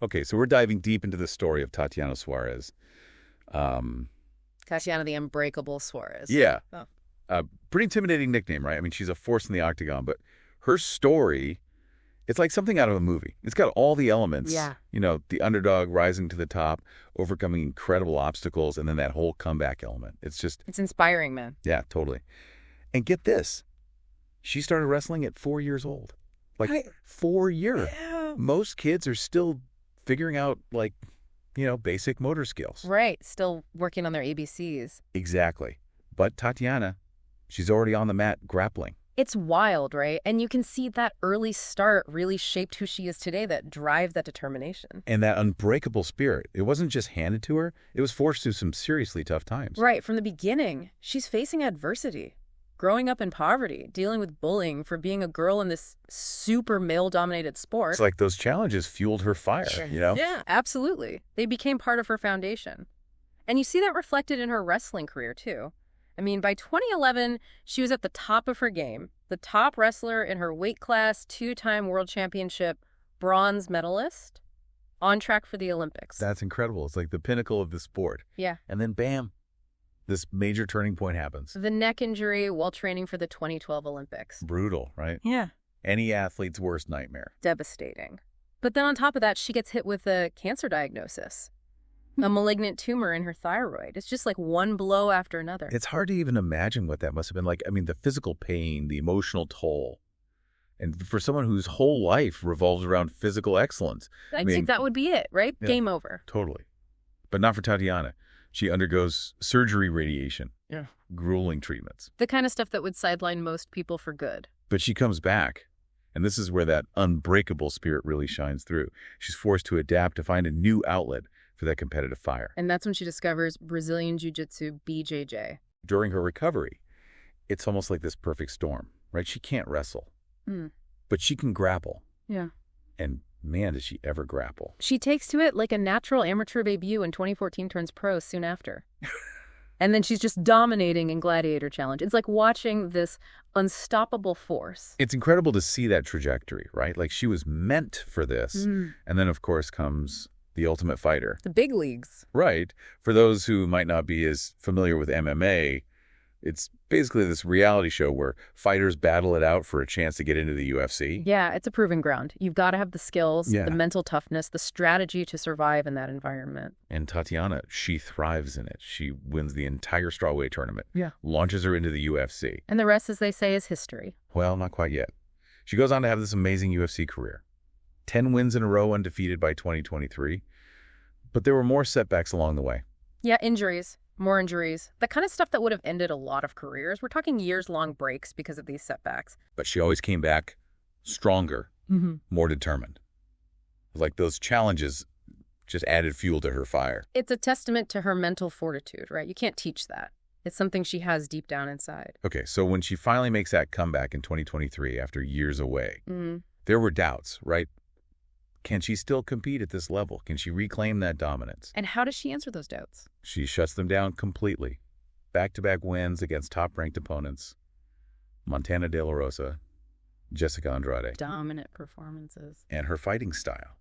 Okay, so we're diving deep into the story of Tatiana Suarez. Tatiana the Unbreakable Suarez. Yeah. Oh. Pretty intimidating nickname, right? I mean, she's a force in the octagon, but her story, it's like something out of a movie. It's got all the elements. Yeah. You know, the underdog rising to the top, overcoming incredible obstacles, and then that whole comeback element. It's inspiring, man. Yeah, totally. And get this. She started wrestling at 4 years old. 4 years. Yeah. Most kids are still figuring out, basic motor skills. Right. Still working on their ABCs. Exactly. But Tatiana, she's already on the mat grappling. It's wild, right? And you can see that early start really shaped who she is today, that drive, that determination. And that unbreakable spirit. It wasn't just handed to her. It was forced through some seriously tough times. Right. From the beginning, she's facing adversity. Growing up in poverty, dealing with bullying for being a girl in this super male-dominated sport. It's like those challenges fueled her fire, you know? Yeah, absolutely. They became part of her foundation. And you see that reflected in her wrestling career, too. I mean, by 2011, she was at the top of her game, the top wrestler in her weight class, 2-time world championship, bronze medalist, on track for the Olympics. That's incredible. It's like the pinnacle of the sport. Yeah. And then, bam, this major turning point happens. The neck injury while training for the 2012 Olympics. Brutal, right? Yeah. Any athlete's worst nightmare. Devastating. But then on top of that, she gets hit with a cancer diagnosis. A malignant tumor in her thyroid. It's just like one blow after another. It's hard to even imagine what that must have been like. I mean, the physical pain, the emotional toll. And for someone whose whole life revolves around physical excellence. I think that would be it, right? Yeah, game over. Totally. But not for Tatiana. She undergoes surgery radiation. Yeah. Grueling treatments. The kind of stuff that would sideline most people for good. But she comes back. And this is where that unbreakable spirit really shines through. She's forced to adapt to find a new outlet for that competitive fire. And that's when she discovers Brazilian Jiu-Jitsu, BJJ. During her recovery, it's almost like this perfect storm, right? She can't wrestle, but she can grapple. Yeah. And man, does she ever grapple. She takes to it like a natural amateur debut in 2014 turns pro soon after. And then she's just dominating in Gladiator Challenge. It's like watching this unstoppable force. It's incredible to see that trajectory, right? Like she was meant for this. And then, of course, comes The Ultimate Fighter. The big leagues. Right. For those who might not be as familiar with MMA, it's basically this reality show where fighters battle it out for a chance to get into the UFC. Yeah, it's a proving ground. You've got to have the skills, Yeah. the mental toughness, the strategy to survive in that environment. And Tatiana, she thrives in it. She wins the entire strawweight tournament. Yeah. Launches her into the UFC. And the rest, as they say, is history. Well, not quite yet. She goes on to have this amazing UFC career. 10 wins in a row undefeated by 2023. But there were more setbacks along the way. Yeah, injuries. More injuries. The kind of stuff that would have ended a lot of careers. We're talking years-long breaks because of these setbacks. But she always came back stronger, more determined. Like those challenges just added fuel to her fire. It's a testament to her mental fortitude, right? You can't teach that. It's something she has deep down inside. Okay, so when she finally makes that comeback in 2023 after years away, there were doubts, right? Can she still compete at this level? Can she reclaim that dominance? And how does she answer those doubts? She shuts them down completely. Back-to-back wins against top-ranked opponents. Montana De La Rosa, Jessica Andrade. Dominant performances. And her fighting style.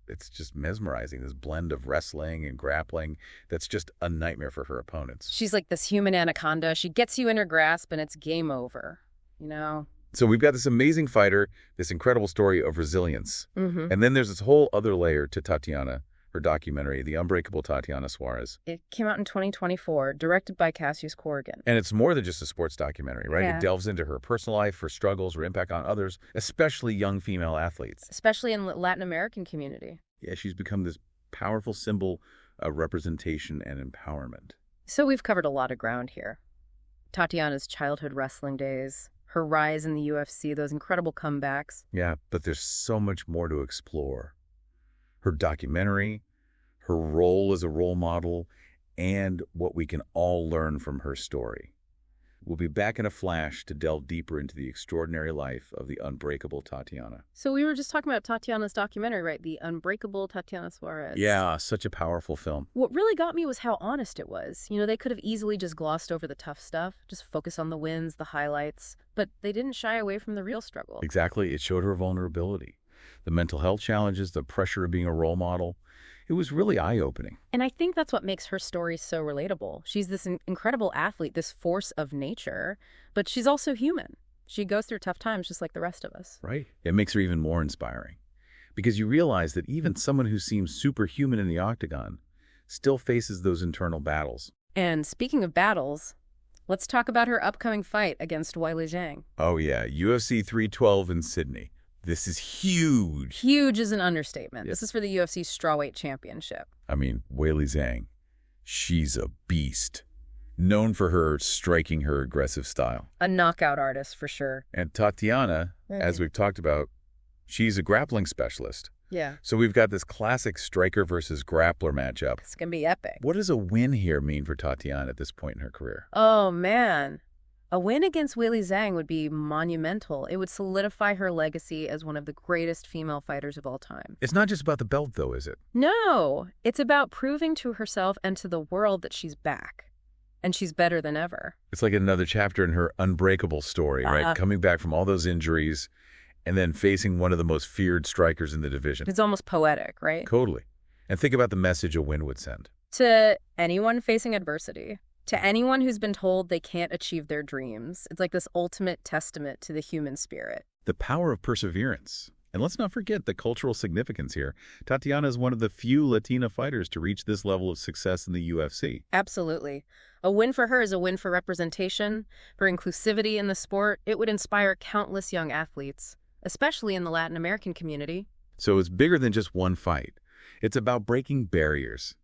It's just mesmerizing, this blend of wrestling and grappling that's just a nightmare for her opponents. She's like this human anaconda. She gets you in her grasp and it's game over, you know? So we've got this amazing fighter, this incredible story of resilience. And then there's this whole other layer to Tatiana, her documentary, The Unbreakable Tatiana Suarez. It came out in 2024, directed by Cassius Corrigan. And it's more than just a sports documentary, right? Yeah. It delves into her personal life, her struggles, her impact on others, especially young female athletes. Especially in the Latin American community. Yeah, she's become this powerful symbol of representation and empowerment. So we've covered a lot of ground here. Tatiana's childhood wrestling days, her rise in the UFC, those incredible comebacks. Yeah, but there's so much more to explore. Her documentary, her role as a role model, and what we can all learn from her story. We'll be back in a flash to delve deeper into the extraordinary life of the unbreakable Tatiana. So we were just talking about Tatiana's documentary, right? The Unbreakable Tatiana Suarez. Yeah, such a powerful film. What really got me was how honest it was. You know, they could have easily just glossed over the tough stuff, just focus on the wins, the highlights, but they didn't shy away from the real struggle. Exactly. It showed her vulnerability. the mental health challenges, the pressure of being a role model. It was really eye-opening. And I think that's what makes her story so relatable. She's this incredible athlete, this force of nature, but she's also human. She goes through tough times just like the rest of us. Right. It makes her even more inspiring because you realize that even someone who seems superhuman in the octagon still faces those internal battles. And speaking of battles, let's talk about her upcoming fight against Weili Zhang. Oh yeah, UFC 312 in Sydney. This is huge. Huge is an understatement. Yes. This is for the UFC Strawweight Championship. I mean, Weili Zhang, she's a beast. Known for her striking, her aggressive style. A knockout artist, for sure. And Tatiana, as we've talked about, she's a grappling specialist. Yeah. So we've got this classic striker versus grappler matchup. It's going to be epic. What does a win here mean for Tatiana at this point in her career? Oh, man. A win against Weili Zhang would be monumental. It would solidify her legacy as one of the greatest female fighters of all time. It's not just about the belt, though, is it? No. It's about proving to herself and to the world that she's back. And she's better than ever. It's like another chapter in her unbreakable story, right? Coming back from all those injuries and then facing one of the most feared strikers in the division. It's almost poetic, right? Totally. And think about the message a win would send. To anyone facing adversity, to anyone who's been told they can't achieve their dreams, it's like this ultimate testament to the human spirit. The power of perseverance. And let's not forget the cultural significance here. Tatiana is one of the few Latina fighters to reach this level of success in the UFC. Absolutely. A win for her is a win for representation, for inclusivity in the sport. It would inspire countless young athletes, especially in the Latin American community. So it's bigger than just one fight. It's about breaking barriers,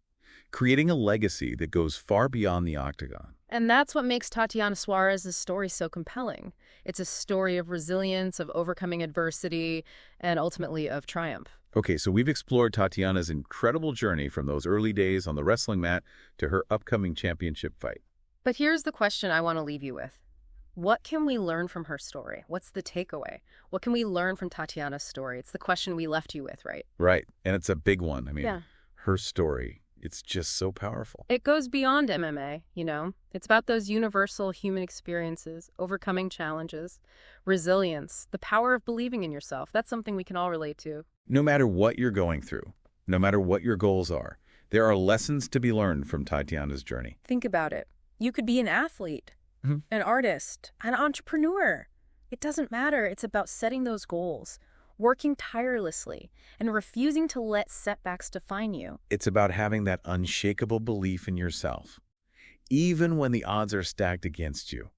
creating a legacy that goes far beyond the octagon. And that's what makes Tatiana Suarez's story so compelling. It's a story of resilience, of overcoming adversity, and ultimately of triumph. Okay, so we've explored Tatiana's incredible journey from those early days on the wrestling mat to her upcoming championship fight. But here's the question I want to leave you with. What can we learn from her story? What's the takeaway? What can we learn from Tatiana's story? It's the question we left you with, right? Right, and it's a big one. I mean, Yeah. Her story, it's just so powerful. It goes beyond MMA, you know? It's about those universal human experiences, overcoming challenges, resilience, the power of believing in yourself. That's something we can all relate to. No matter what you're going through, no matter what your goals are, there are lessons to be learned from Tatiana's journey. Think about it. You could be an athlete, an artist, an entrepreneur. It doesn't matter. It's about setting those goals, working tirelessly, and refusing to let setbacks define you. It's about having that unshakable belief in yourself, even when the odds are stacked against you,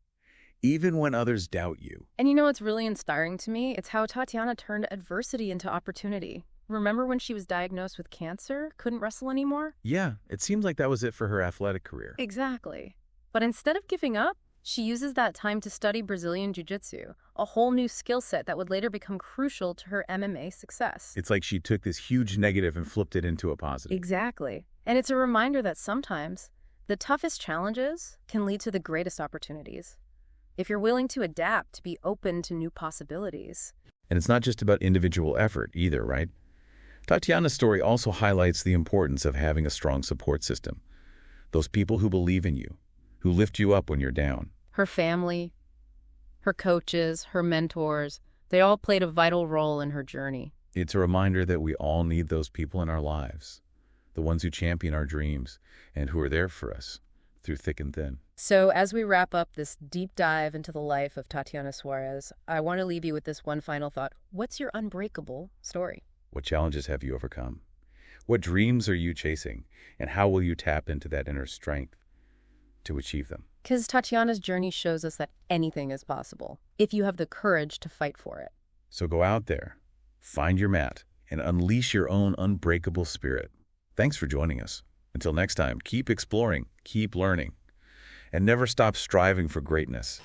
even when others doubt you. And you know what's really inspiring to me? It's how Tatiana turned adversity into opportunity. Remember when she was diagnosed with cancer, couldn't wrestle anymore? Yeah, it seems like that was it for her athletic career. Exactly. But instead of giving up, she uses that time to study Brazilian Jiu-Jitsu, a whole new skill set that would later become crucial to her MMA success. It's like she took this huge negative and flipped it into a positive. Exactly. And it's a reminder that sometimes the toughest challenges can lead to the greatest opportunities. If you're willing to adapt, to be open to new possibilities. And it's not just about individual effort either, right? Tatiana's story also highlights the importance of having a strong support system. Those people who believe in you, who lift you up when you're down. Her family, her coaches, her mentors, they all played a vital role in her journey. It's a reminder that we all need those people in our lives, the ones who champion our dreams and who are there for us through thick and thin. So as we wrap up this deep dive into the life of Tatiana Suarez, I want to leave you with this one final thought. What's your unbreakable story? What challenges have you overcome? What dreams are you chasing? And how will you tap into that inner strength to achieve them? Because Tatiana's journey shows us that anything is possible if you have the courage to fight for it. So go out there, find your mat, and unleash your own unbreakable spirit. Thanks for joining us. Until next time, keep exploring, keep learning, and never stop striving for greatness.